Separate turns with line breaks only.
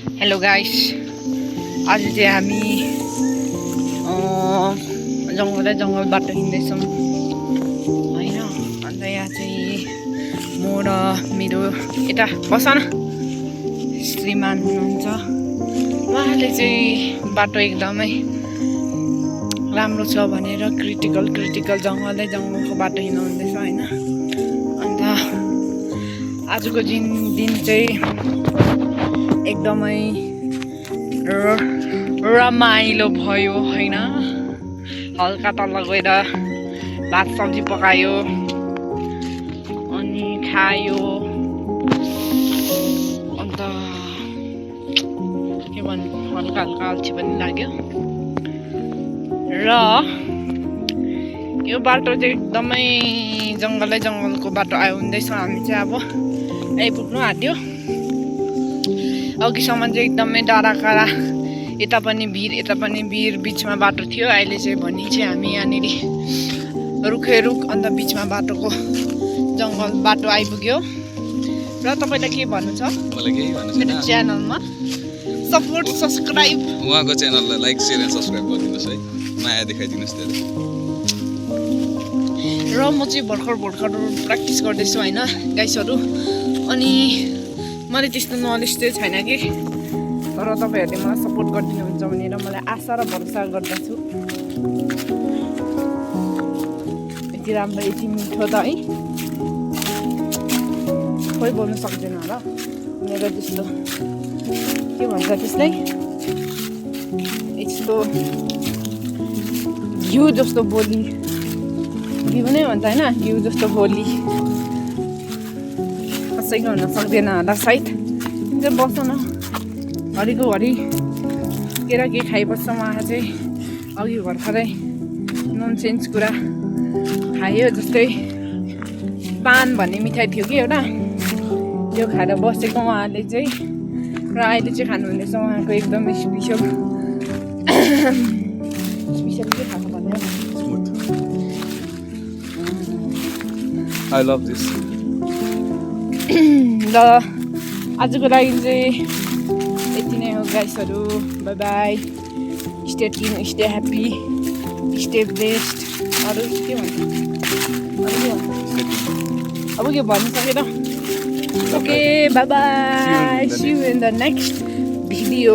Hello guys, आज चाहिँ हामी जङ्गल बाटो हिँड्दैछौँ होइन। अन्त यहाँ चाहिँ म र मेरो यता बस न श्रीमान हुनुहुन्छ। उहाँले चाहिँ बाटो एकदमै राम्रो छ भनेर क्रिटिकल जङ्गलको बाटो हिँड्नुहुँदैछ होइन। अन्त आजको दिन चाहिँ एकदमै रमाइलो भयो होइन। हल्का तल गएर भात सब्जी पकायो अनि खायो। अन्त के भन्नु, हल्का अल्छी पनि लाग्यो। र यो बाटो चाहिँ एकदमै जङ्गलको बाटो आउँदैछौँ हामी चाहिँ। अब आइपुग्नु आँट्यो। अघिसम्म चाहिँ एकदमै डाँडाकाँडा, यता पनि भिर बिचमा बाटो थियो। अहिले चाहिँ भनी चाहिँ हामी यहाँनिर रुख अन्त बिचमा बाटोको जङ्गल बाटो आइपुग्यो। र तपाईँलाई के भन्नु छ?
मलाई केही भन्नु
मेरो च्यानलमा सपोर्ट सब्सक्राइब,
उहाँको च्यानललाई लाइक सेयर एन्ड सब्सक्राइब गरिदिनुहोस् है। माया देखाइदिनुहोस् धेरै।
र म चाहिँ भर्खर प्र्याक्टिस गर्दैछु होइन गाइसहरू। अनि मैले त्यस्तो नलेज चाहिँ छैन कि, तर तपाईँहरूले मलाई सपोर्ट गरिदिनुहुन्छ भनेर मलाई आशा र भरोसा गर्दछु। यति राम्रो यति मिठो त है कोही बोल्नु सक्दैन होला मेरो जस्तो। के भन्छ त्यसलाई, यस्तो घिउ जस्तो बोली, घिउ नै भन्छ होइन, घिउ जस्तो बोली कसैको हुन सक्दैन होला सायद। चाहिँ बस्छ न घरिको घरि के खाइबस्छ। उहाँ चाहिँ अघि भर्खरै ननसेन्स कुरा खायो, जस्तै पान भन्ने मिठाई थियो कि एउटा, त्यो खाएर बसेको उहाँले चाहिँ। र अहिले चाहिँ खानुहुँदैछ उहाँको एकदमै स्पेसल के खाएको भन्यो,
आई लभ दिस।
ल आजको लागि चाहिँ यति नै हो गाइसहरू। Bye bye, stay tune, stay happy, stay best. अरू के भन्छ, अब के भन्नु सकेन। Okay bye bye, see you in the next video.